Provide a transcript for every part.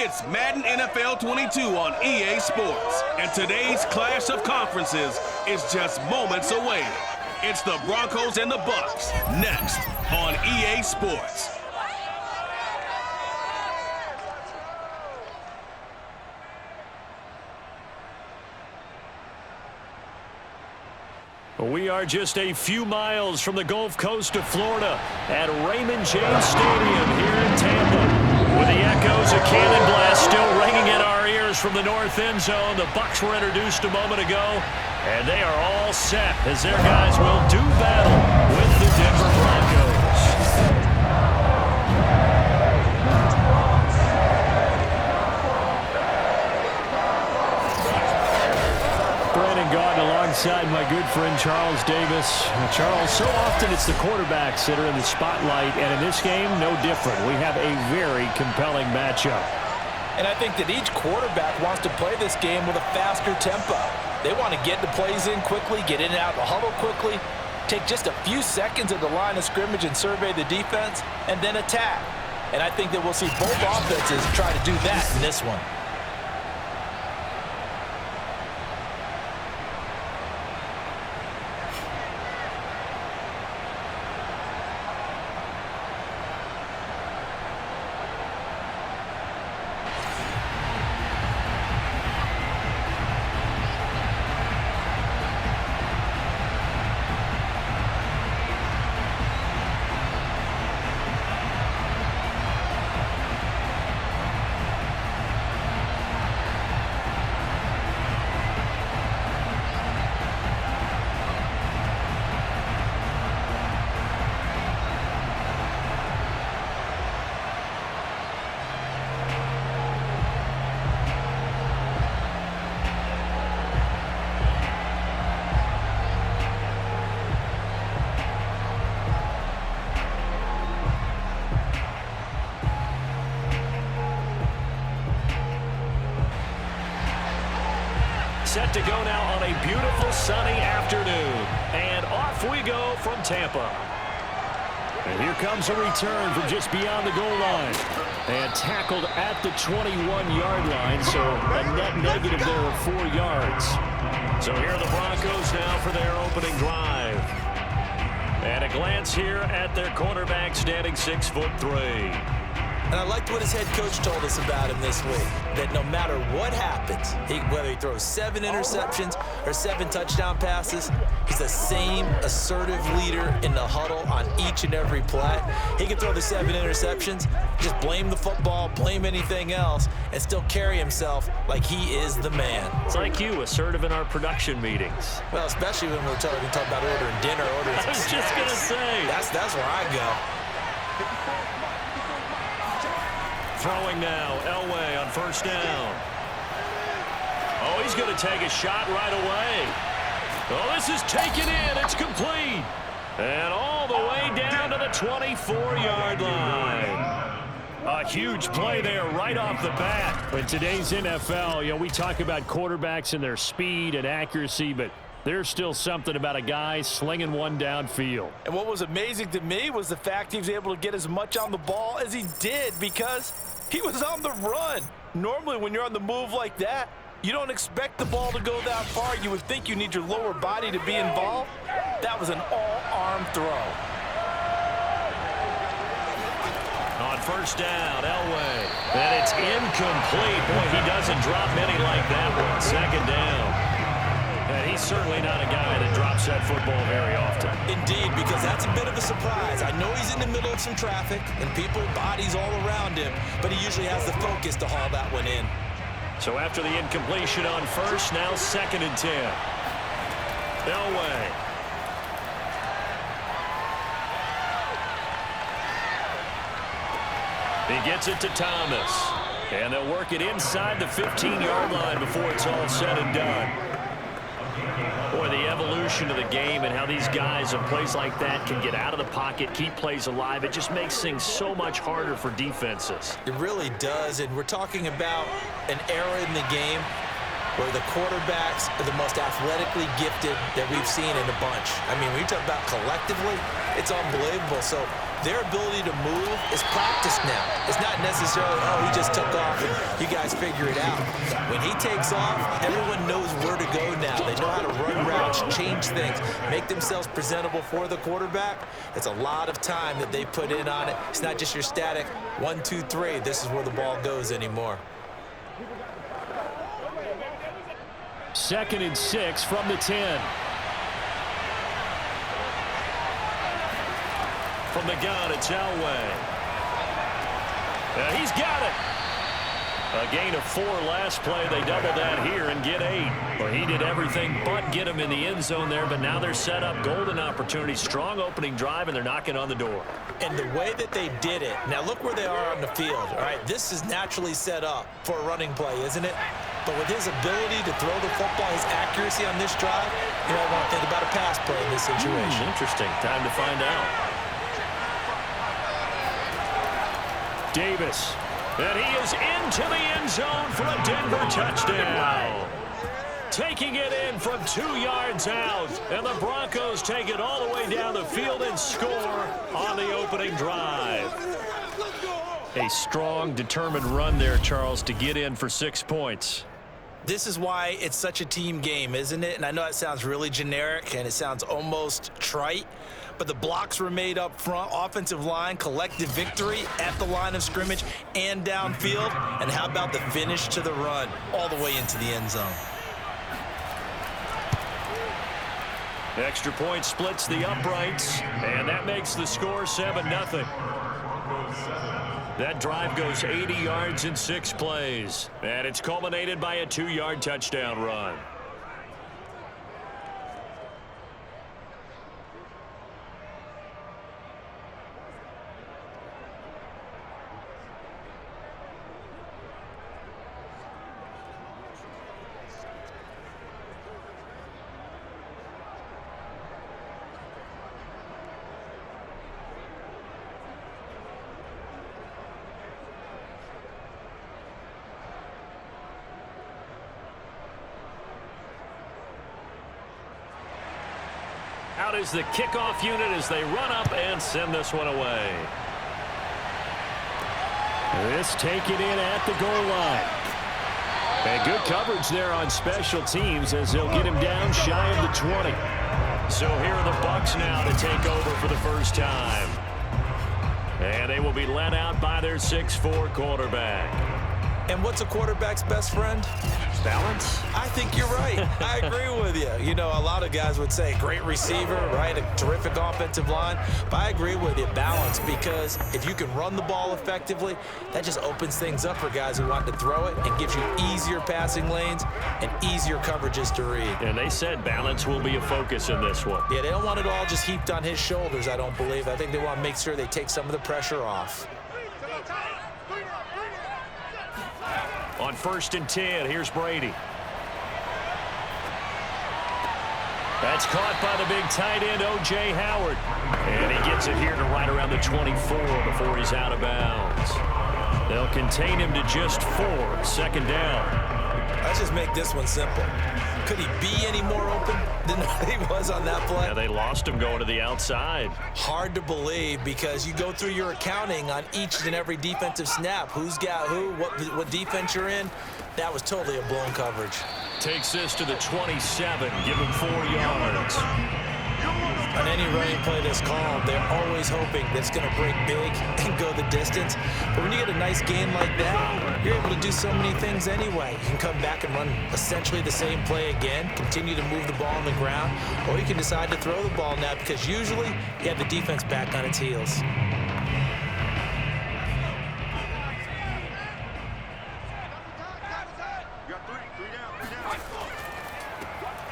It's Madden NFL 22 on EA Sports, and today's clash of conferences is just moments away. It's the Broncos and the Bucs, next on EA Sports. We are just a few miles from the Gulf Coast of Florida at Raymond James Stadium here in Tampa. With the echoes of cannon blast still ringing in our ears from the north end zone, the Bucs were introduced a moment ago, and they are all set as their guys will do battle with the Denver Broncos. Alongside my good friend Charles Davis. Charles, so often it's the quarterbacks that are in the spotlight, and in this game, no different. We have a very compelling matchup. And I think that each quarterback wants to play this game with a faster tempo. They want to get the plays in quickly, get in and out of the huddle quickly, take just a few seconds at the line of scrimmage and survey the defense, and then attack. And I think that we'll see both offenses try to do that in this one. Set to go now on a beautiful sunny afternoon. And off we go from Tampa. And here comes a return from just beyond the goal line. And tackled at the 21-yard line, so a net negative there of 4 yards. So here are the Broncos now for their opening drive. And a glance here at their quarterback standing 6'3". And I liked what his head coach told us about him this week, that no matter what happens, whether he throws 7 interceptions or 7 touchdown passes, he's the same assertive leader in the huddle on each and every play. He can throw the 7 interceptions, just blame the football, blame anything else, and still carry himself like he is the man. It's like you, assertive in our production meetings. Well, especially when we're talking about ordering dinner, ordering I was just going to say. That's where I go. Throwing now, Elway on first down. Oh, he's going to take a shot right away. Oh, this is taken in. It's complete. And all the way down to the 24-yard line. A huge play there right off the bat. In today's NFL, we talk about quarterbacks and their speed and accuracy, but there's still something about a guy slinging one downfield. And what was amazing to me was the fact he was able to get as much on the ball as he did because he was on the run. Normally, when you're on the move like that, you don't expect the ball to go that far. You would think you need your lower body to be involved. That was an all-arm throw. On first down, Elway. And it's incomplete. Boy, he doesn't drop many like that one. Second down. And he's certainly not a guy that drops that football very often. Indeed, because that's a bit of a surprise. I know he's in the middle of some traffic and people, bodies all around him, but he usually has the focus to haul that one in. So after the incompletion on first, now 2nd and 10. Elway. He gets it to Thomas. And they'll work it inside the 15-yard line before it's all said and done. Boy, the evolution of the game and how these guys in plays like that can get out of the pocket, keep plays alive, it just makes things so much harder for defenses. It really does, and we're talking about an era in the game where the quarterbacks are the most athletically gifted that we've seen in a bunch. I mean, when you talk about collectively, it's unbelievable. So their ability to move is practiced now. It's not necessarily, oh, he just took off and you guys figure it out. When he takes off, everyone knows where to go now. They know how to run routes, change things, make themselves presentable for the quarterback. It's a lot of time that they put in on it. It's not just your static 1, 2, 3. This is where the ball goes anymore. 2nd and 6 from the 10. From the gun, it's Elway. He's got it. A gain of 4 last play. They double that here and get 8. Well, he did everything but get him in the end zone there, but now they're set up. Golden opportunity, strong opening drive, and they're knocking on the door. And the way that they did it, now look where they are on the field. All right, this is naturally set up for a running play, isn't it? But with his ability to throw the football, his accuracy on this drive, you might want to think about a pass play in this situation. Interesting. Time to find out. Davis. And he is into the end zone for a Denver touchdown. Taking it in from 2 yards out. And the Broncos take it all the way down the field and score on the opening drive. A strong, determined run there, Charles, to get in for 6 points. This is why it's such a team game, isn't it? And I know it sounds really generic and it sounds almost trite, but the blocks were made up front, offensive line, collective victory at the line of scrimmage and downfield. And how about the finish to the run all the way into the end zone? Extra point splits the uprights, and that makes the score 7-0. That drive goes 80 yards in 6 plays, and it's culminated by a 2-yard touchdown run. Out is the kickoff unit as they run up and send this one away. This taken in at the goal line. And good coverage there on special teams as they'll get him down shy of the 20. So here are the Bucs now to take over for the first time. And they will be led out by their 6'4" quarterback. And what's a quarterback's best friend? Balance? I think you're right. I agree with you. You know, a lot of guys would say great receiver, right? A terrific offensive line. But I agree with you, balance, because if you can run the ball effectively, that just opens things up for guys who want to throw it and gives you easier passing lanes and easier coverages to read. And they said balance will be a focus in this one. Yeah, they don't want it all just heaped on his shoulders, I don't believe. I think they want to make sure they take some of the pressure off. On 1st and 10, here's Brady. That's caught by the big tight end, O.J. Howard. And he gets it here to right around the 24 before he's out of bounds. They'll contain him to just 4, 2nd down. Let's just make this one simple. Could he be any more open than he was on that play? Yeah, they lost him going to the outside. Hard to believe because you go through your accounting on each and every defensive snap. Who's got who, what defense you're in. That was totally a blown coverage. Takes this to the 27, give him 4 yards. On any running play that's called, they're always hoping that it's going to break big and go the distance. But when you get a nice gain like that, you're able to do so many things anyway. You can come back and run essentially the same play again, continue to move the ball on the ground, or you can decide to throw the ball now because usually you have the defense back on its heels.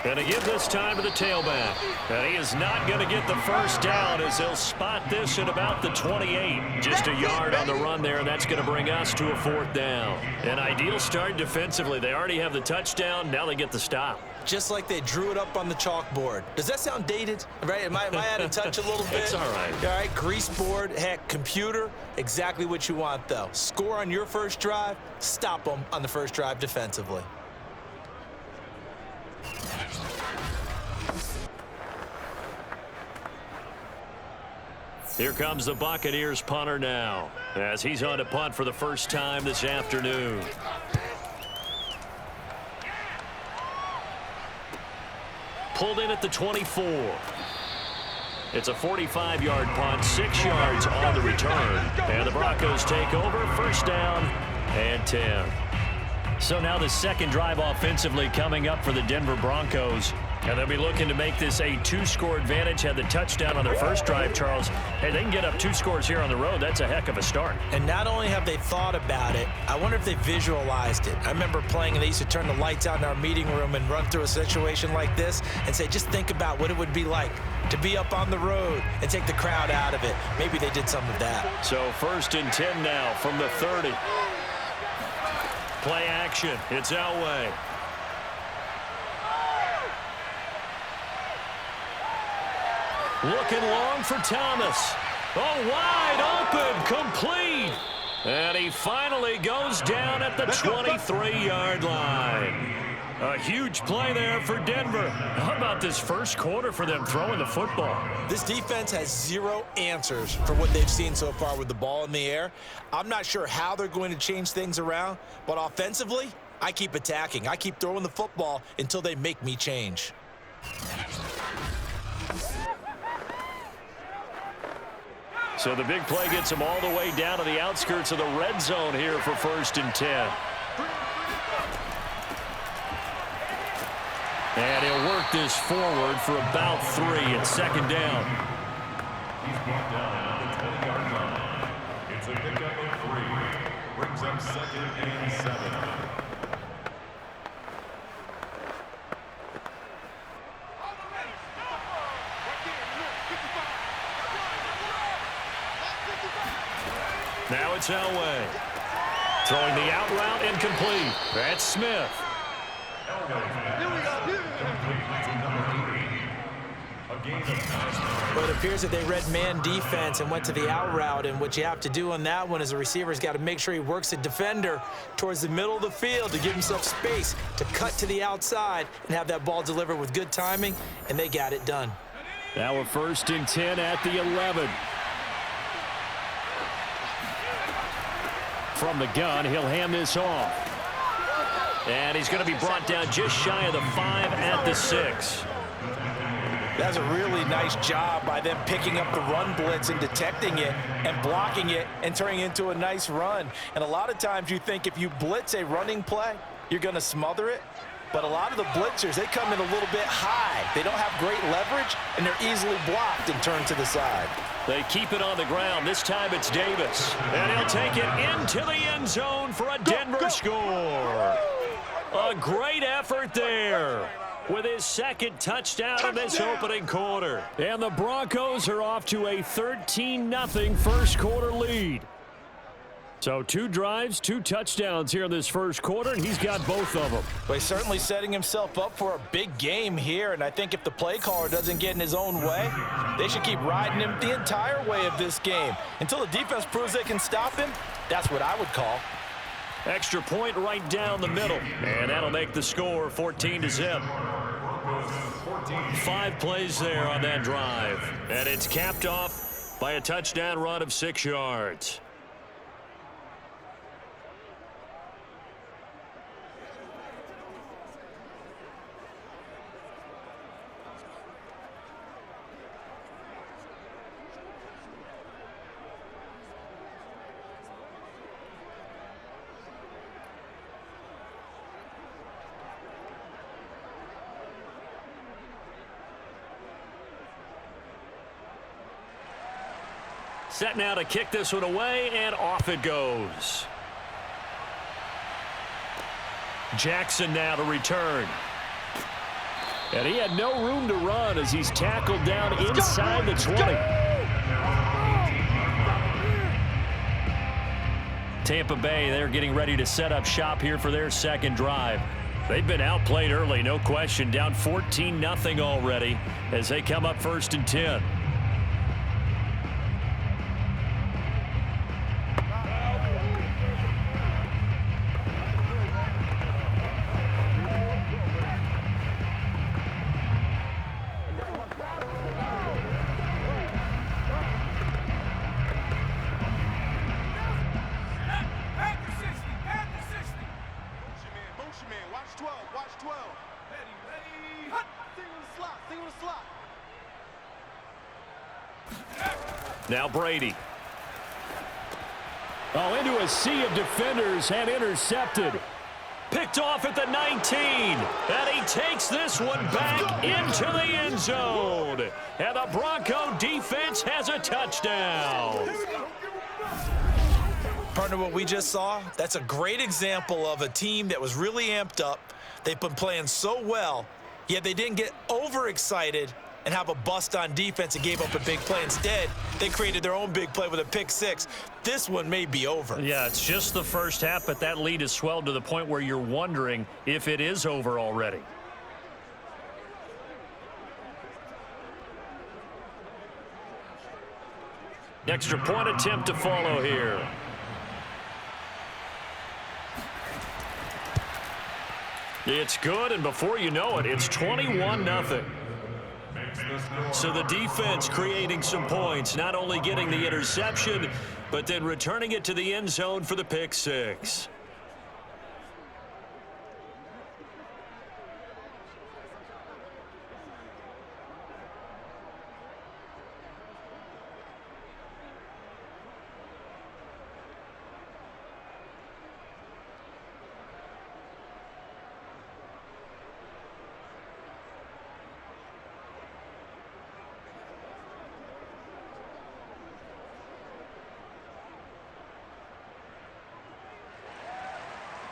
Going to give this time to the tailback. And he is not going to get the first down as they'll spot this at about the 28. Just a yard on the run there, and that's going to bring us to a 4th down. An ideal start defensively. They already have the touchdown. Now they get the stop. Just like they drew it up on the chalkboard. Does that sound dated? Right? Am I out of touch a little bit? It's all right. All right, grease board, heck, computer, exactly what you want, though. Score on your first drive, stop them on the first drive defensively. Here comes the Buccaneers punter now, as he's on to punt for the first time this afternoon. Pulled in at the 24. It's a 45-yard punt, 6 yards on the return. And the Broncos take over, first down and 10. So now the second drive offensively coming up for the Denver Broncos. And they'll be looking to make this a 2-score advantage. Had the touchdown on their first drive, Charles. Hey, they can get up 2 scores here on the road. That's a heck of a start. And not only have they thought about it, I wonder if they visualized it. I remember playing, and they used to turn the lights out in our meeting room and run through a situation like this and say, just think about what it would be like to be up on the road and take the crowd out of it. Maybe they did some of that. So first and 10 now from the 30. Play action. It's Elway. Looking long for Thomas. Oh, wide open, complete. And he finally goes down at the 23-yard line. A huge play there for Denver. How about this first quarter for them throwing the football? This defense has 0 answers for what they've seen so far with the ball in the air. I'm not sure how they're going to change things around, but offensively, I keep attacking. I keep throwing the football until they make me change. So the big play gets him all the way down to the outskirts of the red zone here for first and 10. And he'll work this forward for about 3 at second down. He's brought down at the 20-yard line. It's a pickup of 3. Brings up second and 7. Now it's Elway. Throwing the out route incomplete. That's Smith. Well, it appears that they read man defense and went to the out route, and what you have to do on that one is the receiver's got to make sure he works the defender towards the middle of the field to give himself space to cut to the outside and have that ball delivered with good timing, and they got it done. Now we're first and 10 at the 11. From the gun, he'll hand this off. And he's going to be brought down just shy of the 5 at the 6. That's a really nice job by them picking up the run blitz and detecting it and blocking it and turning it into a nice run. And a lot of times you think if you blitz a running play, you're going to smother it. But a lot of the blitzers, they come in a little bit high. They don't have great leverage, and they're easily blocked and turned to the side. They keep it on the ground. This time it's Davis. And he'll take it into the end zone for a Denver score. A great effort there with his second touchdown in this opening quarter. And the Broncos are off to a 13-0 first quarter lead. So 2 drives, 2 touchdowns here in this first quarter, and he's got both of them. Well, he's certainly setting himself up for a big game here, and I think if the play caller doesn't get in his own way, they should keep riding him the entire way of this game. Until the defense proves they can stop him, that's what I would call. Extra point right down the middle, and that'll make the score 14-0. 5 plays there on that drive, and it's capped off by a touchdown run of 6 yards. Set now to kick this one away, and off it goes. Jackson now to return. And he had no room to run as he's tackled down inside the 20. Tampa Bay, they're getting ready to set up shop here for their second drive. They've been outplayed early, no question. Down 14-0 already as they come up first and 10. Now Brady. Oh, into a sea of defenders and intercepted. Picked off at the 19. And he takes this one back into the end zone. And the Bronco defense has a touchdown. Partner, what we just saw, that's a great example of a team that was really amped up. They've been playing so well, yet they didn't get overexcited and have a bust on defense and gave up a big play. Instead, they created their own big play with a pick six. This one may be over. Yeah, it's just the first half, but that lead has swelled to the point where you're wondering if it is over already. Extra point attempt to follow here. It's good, and before you know it, it's 21-0. So the defense creating some points, not only getting the interception, but then returning it to the end zone for the pick six.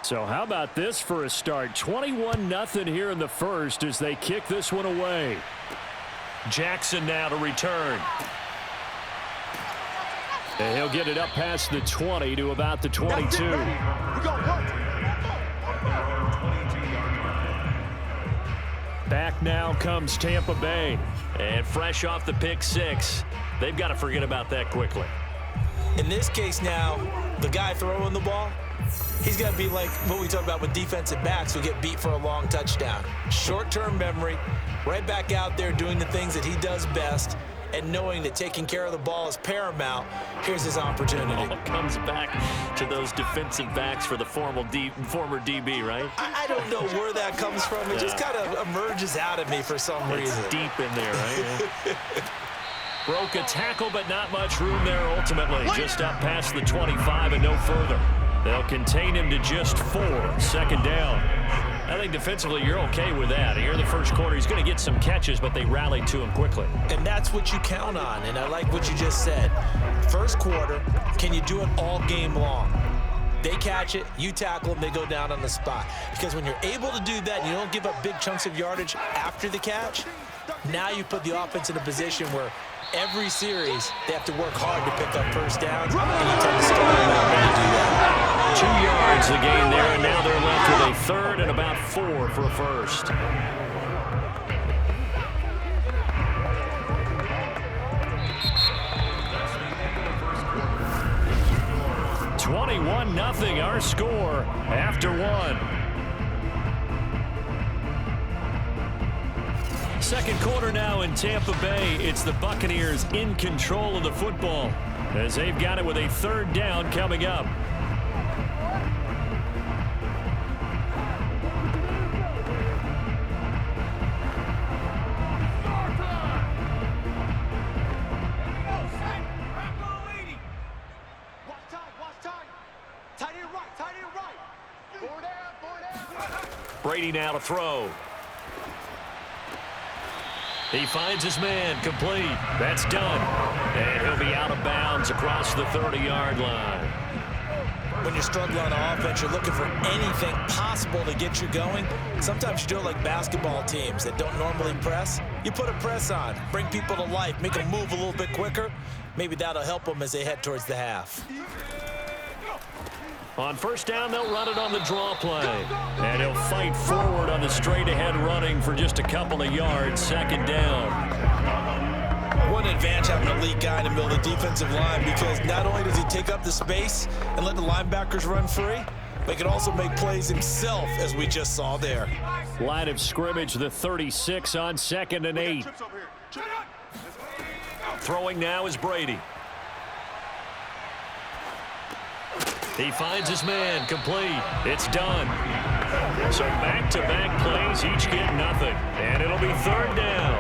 So how about this for a start? 21-0 here in the first as they kick this one away. Jackson now to return. And he'll get it up past the 20 to about the 22. Back now comes Tampa Bay. And fresh off the pick six, they've got to forget about that quickly. In this case now, the guy throwing the ball, he's got to be like what we talk about with defensive backs who get beat for a long touchdown. Short-term memory, right back out there doing the things that he does best, and knowing that taking care of the ball is paramount. Here's his opportunity. It comes back to those defensive backs for the former DB, right? I don't know where that comes from. It just kind of emerges out of me for some reason. It's deep in there, right? Broke a tackle, but not much room there ultimately. Just up past the 25 and no further. They'll contain him to just 4. Second down. I think defensively you're okay with that. Here in the first quarter, he's going to get some catches, but they rallied to him quickly. And that's what you count on, and I like what you just said. First quarter, can you do it all game long? They catch it, you tackle them, they go down on the spot. Because when you're able to do that and you don't give up big chunks of yardage after the catch, now you put the offense in a position where every series they have to work hard to pick up first downs, and you tend to start them out when you do that. 2 yards the gain there, and now they're left with a third and about 4 for a first. $21-0 our score after 1. Second quarter now in Tampa Bay. It's the Buccaneers in control of the football as they've got it with a third down coming up. Brady now to throw. He finds his man, complete. That's done. And he'll be out of bounds across the 30-yard line. When you're struggling on offense, you're looking for anything possible to get you going. Sometimes you do it like basketball teams that don't normally press. You put a press on, bring people to life, make them move a little bit quicker. Maybe that'll help them as they head towards the half. On first down, they'll run it on the draw play. And he'll fight forward on the straight-ahead running for just a couple of yards. Second down. What an advantage having an elite guy in the middle of the defensive line, because not only does he take up the space and let the linebackers run free, but he can also make plays himself, as we just saw there. Line of scrimmage, the 36 on 2nd and 8. Throwing now is Brady. He finds his man, complete. It's done. So back-to-back plays, each get nothing. And it'll be third down.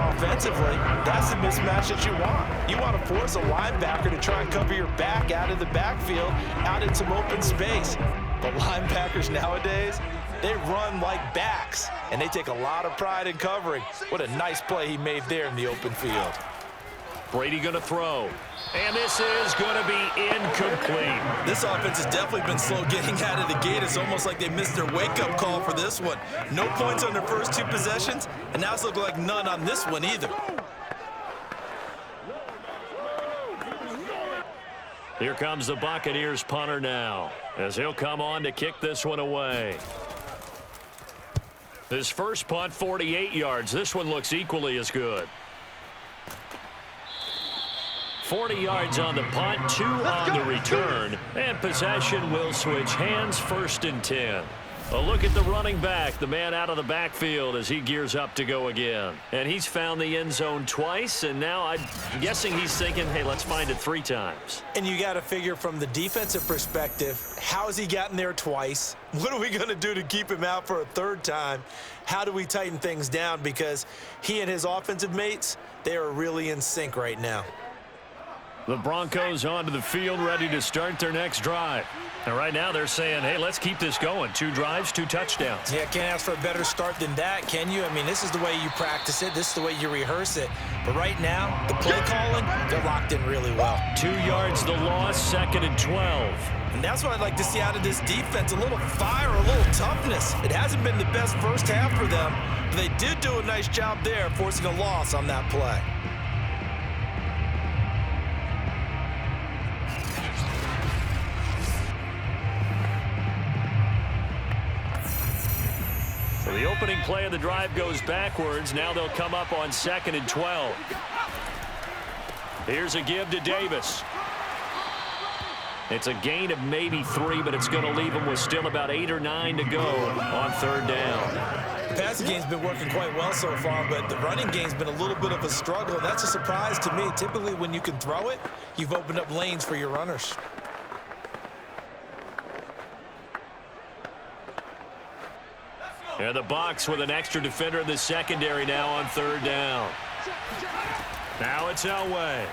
offensively, that's the mismatch that you want. You want to force a linebacker to try and cover your back out of the backfield, out in some open space. But linebackers nowadays, they run like backs, and they take a lot of pride in covering. What a nice play he made there in the open field. Brady going to throw. And this is going to be incomplete. This offense has definitely been slow getting out of the gate. It's almost like they missed their wake-up call for this one. No points on their first 2 possessions, and now it's looking like none on this one either. Here comes the Buccaneers punter now, as he'll come on to kick this one away. His first punt, 48 yards. This one looks equally as good. 40 yards on the punt, 2 on the return, and possession will switch hands, 1st and 10. A look at the running back, the man out of the backfield as he gears up to go again. And he's found the end zone twice, and now I'm guessing he's thinking, hey, let's find it 3 times. And you got to figure from the defensive perspective, how has he gotten there twice? What are we going to do to keep him out for a 3rd time? How do we tighten things down? Because he and his offensive mates, they are really in sync right now. The Broncos onto the field, ready to start their next drive. And right now they're saying, hey, let's keep this going. 2 drives, 2 touchdowns. Yeah, can't ask for a better start than that, can you? I mean, this is the way you practice it. This is the way you rehearse it. But right now, the play calling, they're locked in really well. 2 yards the loss, 2nd and 12. And that's what I'd like to see out of this defense, a little fire, a little toughness. It hasn't been the best first half for them, but they did do a nice job there, forcing a loss on that play. So the opening play of the drive goes backwards. Now they'll come up on 2nd and 12. Here's a give to Davis. It's a gain of maybe 3, but it's going to leave them with still about 8 or 9 to go on 3rd down. The passing game's been working quite well so far, but the running game's been a little bit of a struggle. That's a surprise to me. Typically, when you can throw it, you've opened up lanes for your runners. And the Bucs with an extra defender in the secondary now on 3rd down. Now it's Elway.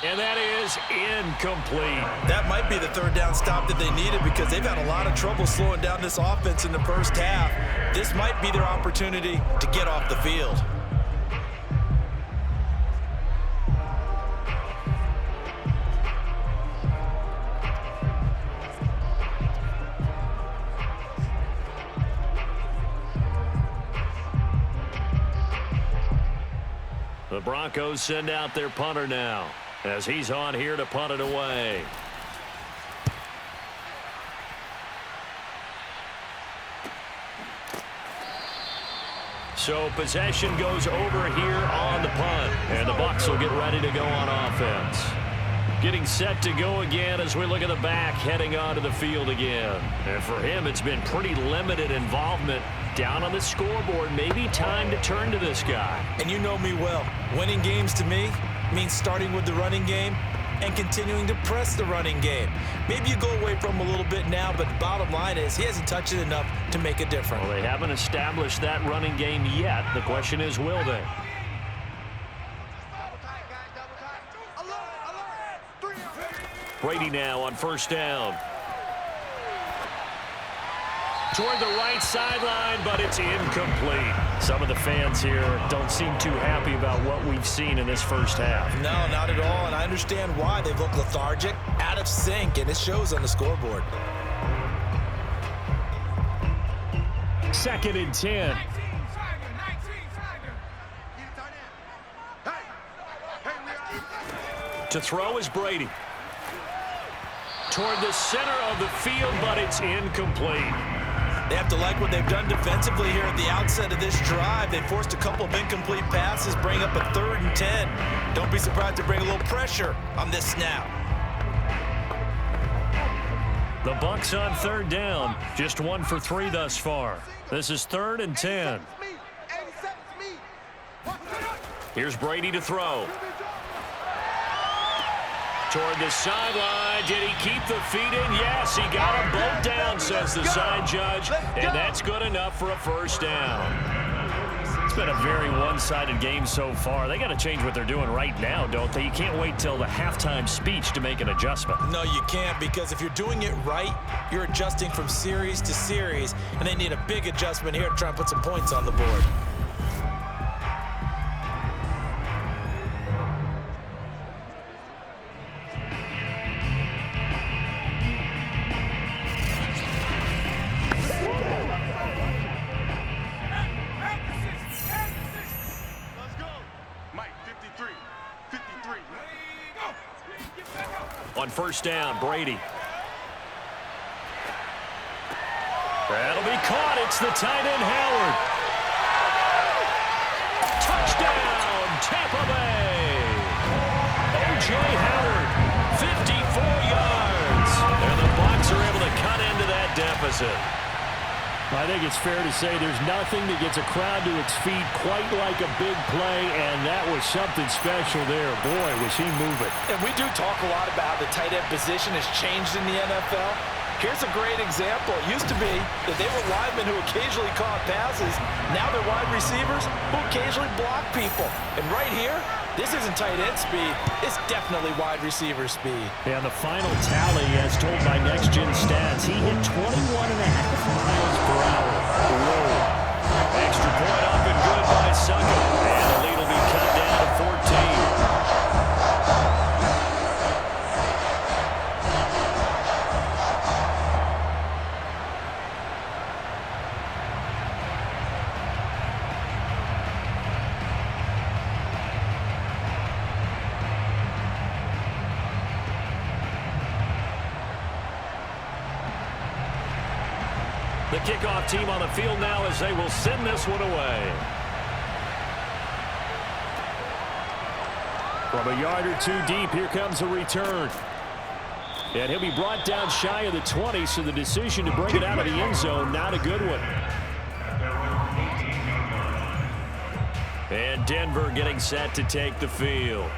And that is incomplete. That might be the 3rd down stop that they needed because they've had a lot of trouble slowing down this offense in the first half. This might be their opportunity to get off the field. The Broncos send out their punter now as he's on here to punt it away. So possession goes over here on the punt, and the Bucs will get ready to go on offense. Getting set to go again as we look at the back heading onto the field again. And for him, it's been pretty limited involvement down on the scoreboard. Maybe time to turn to this guy. And you know me well. Winning games to me means starting with the running game and continuing to press the running game. Maybe you go away from him a little bit now, but the bottom line is he hasn't touched it enough to make a difference. Well, they haven't established that running game yet. The question is, will they? Brady now on 1st down. Toward the right sideline, but it's incomplete. Some of the fans here don't seem too happy about what we've seen in this first half. No, not at all, and I understand why. They look lethargic, out of sync, and it shows on the scoreboard. 2nd and 10. To throw is Brady. Toward the center of the field, but it's incomplete. They have to like what they've done defensively here at the outset of this drive. They forced a couple of incomplete passes, bring up a 3rd and 10. Don't be surprised to bring a little pressure on this snap. The Bucs on 3rd down, just 1 for 3 thus far. This is 3rd and 10. Here's Brady to throw. Toward the sideline. Did he keep the feet in? Yes, he got them both down, says the sign judge. And that's good enough for a first down. It's been a very one-sided game so far. They got to change what they're doing right now, don't they? You can't wait till the halftime speech to make an adjustment. No, you can't, because if you're doing it right, you're adjusting from series to series, and they need a big adjustment here to try and put some points on the board. On first down, Brady. That'll be caught. It's the tight end, Howard. Touchdown, Tampa Bay. O.J. Howard, 54 yards. And the Bucs are able to cut into that deficit. I think it's fair to say there's nothing that gets a crowd to its feet quite like a big play, and that was something special there. Boy, was he moving. And we do talk a lot about how the tight end position has changed in the NFL. Here's a great example. It used to be that they were linemen who occasionally caught passes. Now they're wide receivers who occasionally block people. And right here, this isn't tight end speed. It's definitely wide receiver speed. And the final tally, as told by Next Gen Stats, he hit 21.5 miles per hour. Whoa. Extra point up and good by Succo. And the lead will be cut down to 14. The kickoff team on the field now as they will send this one away. From a yard or two deep, here comes a return. And he'll be brought down shy of the 20, so the decision to bring it out of the end zone, not a good one. And Denver getting set to take the field.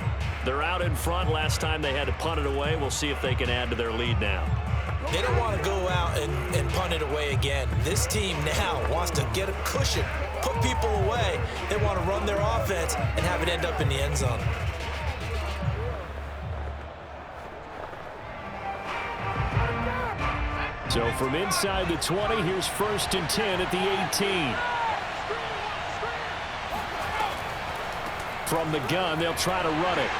They're out in front. Last time they had to punt it away. We'll see if they can add to their lead now. They don't want to go out and punt it away again. This team now wants to get a cushion, put people away. They want to run their offense and have it end up in the end zone. So from inside the 20, here's 1st and 10 at the 18. From the gun, they'll try to run it.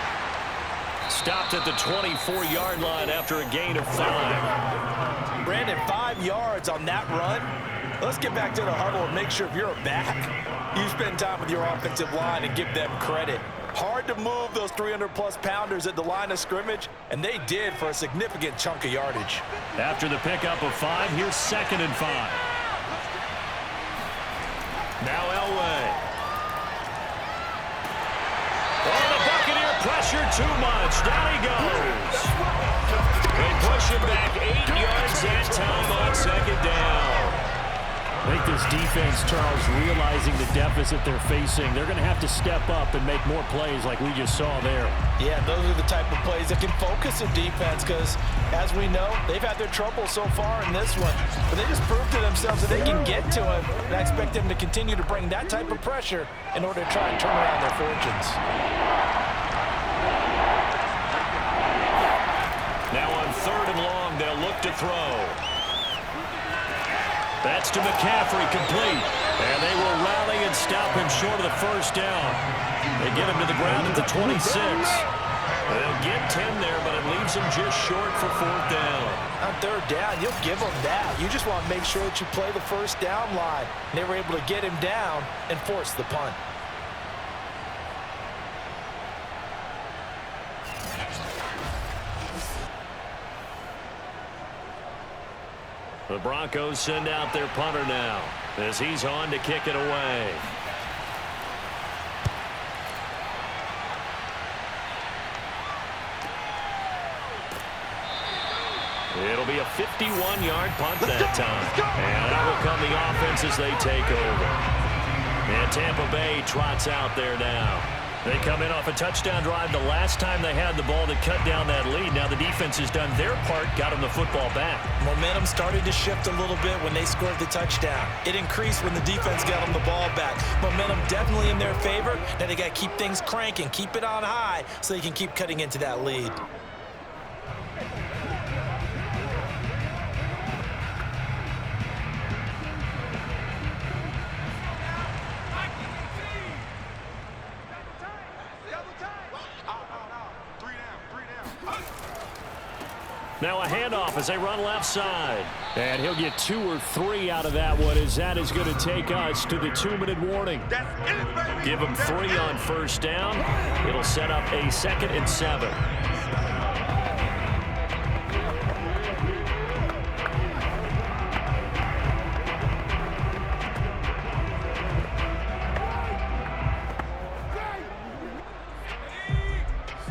Stopped at the 24-yard line after a gain of 5. Brandon, 5 yards on that run. Let's get back to the huddle and make sure if you're a back, you spend time with your offensive line and give them credit. Hard to move those 300-plus pounders at the line of scrimmage, and they did for a significant chunk of yardage. After the pickup of 5, here's 2nd and 5. Now Elway. Oh, the Buccaneer pressure too much. Down he goes. They push him back 8 yards that time on 2nd down. I think this defense, Charles, realizing the deficit they're facing, they're going to have to step up and make more plays like we just saw there. Yeah, those are the type of plays that can focus a defense because, as we know, they've had their trouble so far in this one. But they just proved to themselves that they can get to him, and I expect them to continue to bring that type of pressure in order to try and turn around their fortunes. Now on 3rd and long, they'll look to throw. That's to McCaffrey, complete. And they will rally and stop him short of the 1st down. They get him to the ground at the 26. They'll get 10 there, but it leaves them just short for 4th down. On 3rd down, you'll give them that. You just want to make sure that you play the 1st down line. They were able to get him down and force the punt. The Broncos send out their punter now as he's on to kick it away. It'll be a 51-yard punt that time. And out will come the offense as they take over. And Tampa Bay trots out there now. They come in off a touchdown drive the last time they had the ball to cut down that lead. Now the defense has done their part, got them the football back. Momentum started to shift a little bit when they scored the touchdown. It increased when the defense got them the ball back. Momentum definitely in their favor. Now they got to keep things cranking, keep it on high so they can keep cutting into that lead. Now a handoff as they run left side. And he'll get 2 or 3 out of that one, as that is going to take us to the 2-minute warning. Give them 3 on first down. It'll set up a 2nd and 7.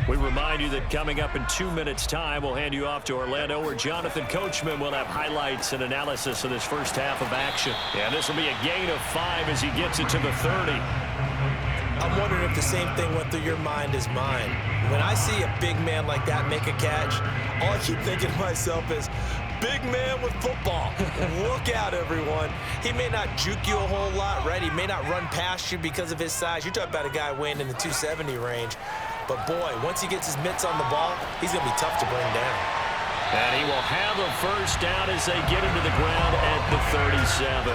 We remind you that coming up in 2 minutes' time, we'll hand you off to Orlando, where Jonathan Coachman will have highlights and analysis of this first half of action. And this will be a gain of 5 as he gets it to the 30. I'm wondering if the same thing went through your mind as mine. When I see a big man like that make a catch, all I keep thinking to myself is, big man with football. Look out, everyone. He may not juke you a whole lot, right? He may not run past you because of his size. You're talking about a guy weighing in the 270 range. But, boy, once he gets his mitts on the ball, he's going to be tough to bring down. And he will have a first down as they get him to the ground at the 37.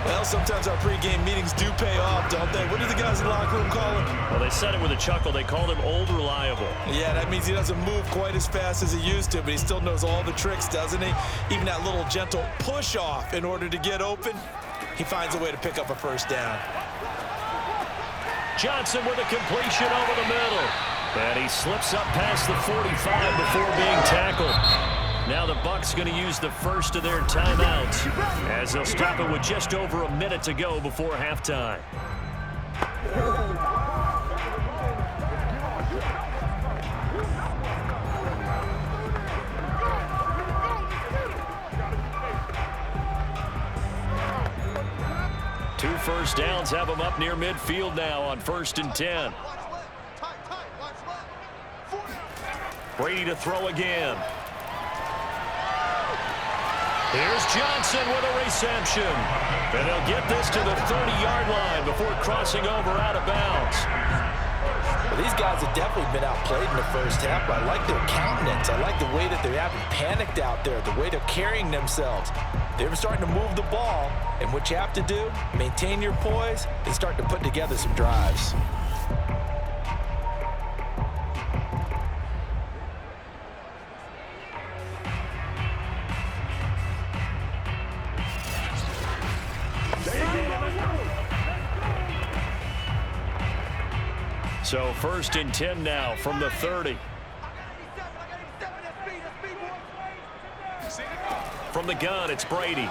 Well, sometimes our pregame meetings do pay off, don't they? What do the guys in the locker room call him? Well, they said it with a chuckle. They called him Old Reliable. Yeah, that means he doesn't move quite as fast as he used to, but he still knows all the tricks, doesn't he? Even that little gentle push-off in order to get open, he finds a way to pick up a first down. Johnson with a completion over the middle. And he slips up past the 45 before being tackled. Now the Bucs going to use the first of their timeouts as they'll stop it with just over a minute to go before halftime. Two first downs have them up near midfield now on 1st and 10. Brady to throw again. Here's Johnson with a reception. And they'll get this to the 30-yard line before crossing over out of bounds. Well, these guys have definitely been outplayed in the first half, but I like their countenance. I like the way that they haven't panicked out there, the way they're carrying themselves. They're starting to move the ball, and what you have to do, maintain your poise and start to put together some drives. So 1st and 10 now from the 30. From the gun, it's Brady.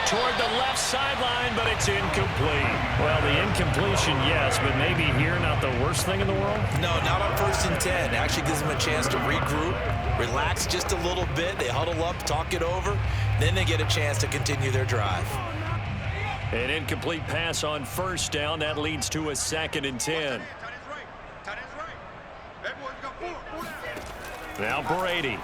Toward the left sideline, but it's incomplete. Well, the incompletion, yes, but maybe here not the worst thing in the world? No, not on 1st and 10. Actually gives them a chance to regroup, relax just a little bit. They huddle up, talk it over, then they get a chance to continue their drive. An incomplete pass on first down. That leads to a 2nd and 10. Now Brady.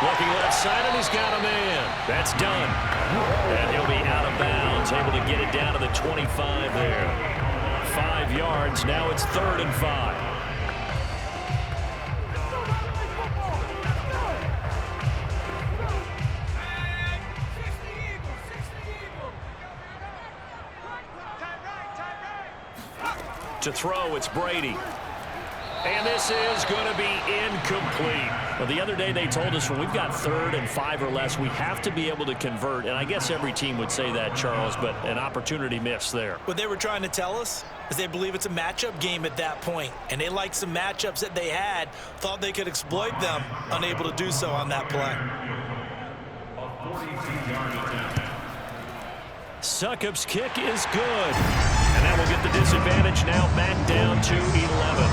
Looking left side, and he's got a man. That's done. And he'll be out of bounds, able to get it down to the 25 there. 5 yards. Now it's 3rd and 5. To throw, it's Brady. And this is going to be incomplete. Well, the other day they told us when we've got 3rd and 5 or less, we have to be able to convert. And I guess every team would say that, Charles, but an opportunity missed there. What they were trying to tell us is they believe it's a matchup game at that point. And they liked some matchups that they had, thought they could exploit them, unable to do so on that play. Succop's kick is good. And that will get the disadvantage now back down to 11.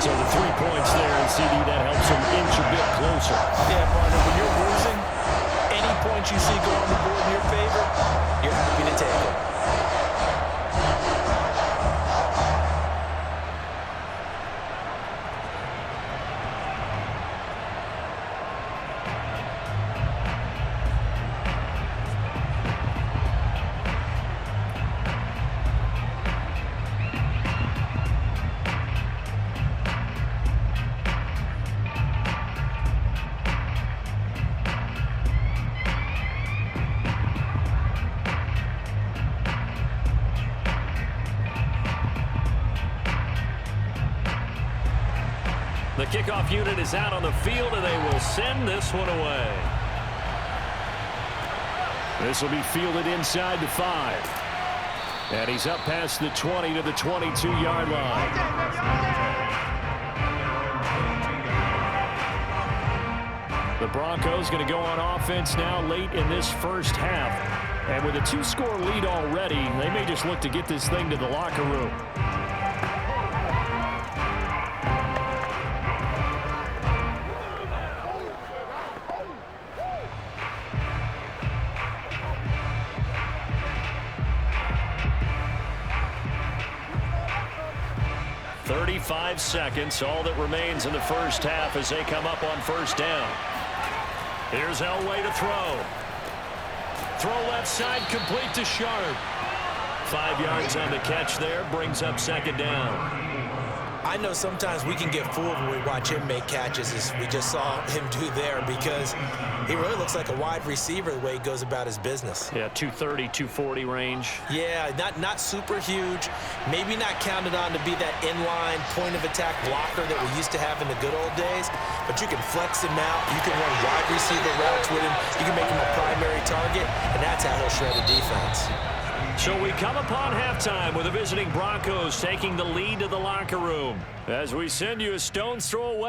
So the 3 points there, and CD, that helps them inch a bit closer. Yeah, partner, when you're losing, any points you see go on the board in your favor, you're happy to take it. The kickoff unit is out on the field, and they will send this one away. This will be fielded inside the 5. And he's up past the 20 to the 22-yard line. The Broncos going to go on offense now late in this first half. And with a 2-score lead already, they may just look to get this thing to the locker room. Five seconds, all that remains in the first half as they come up on first down. Here's Elway to throw. Throw left side, complete to Sharp. 5 yards on the catch there, brings up second down. I know sometimes we can get fooled when we watch him make catches, as we just saw him do there, because he really looks like a wide receiver the way he goes about his business. Yeah, 230, 240 range. Yeah, not super huge. Maybe not counted on to be that inline point-of-attack blocker that we used to have in the good old days, but you can flex him out. You can run wide receiver routes with him. You can make him a primary target, and that's how he'll shred a defense. So we come upon halftime with the visiting Broncos taking the lead to the locker room as we send you a stone's throw away.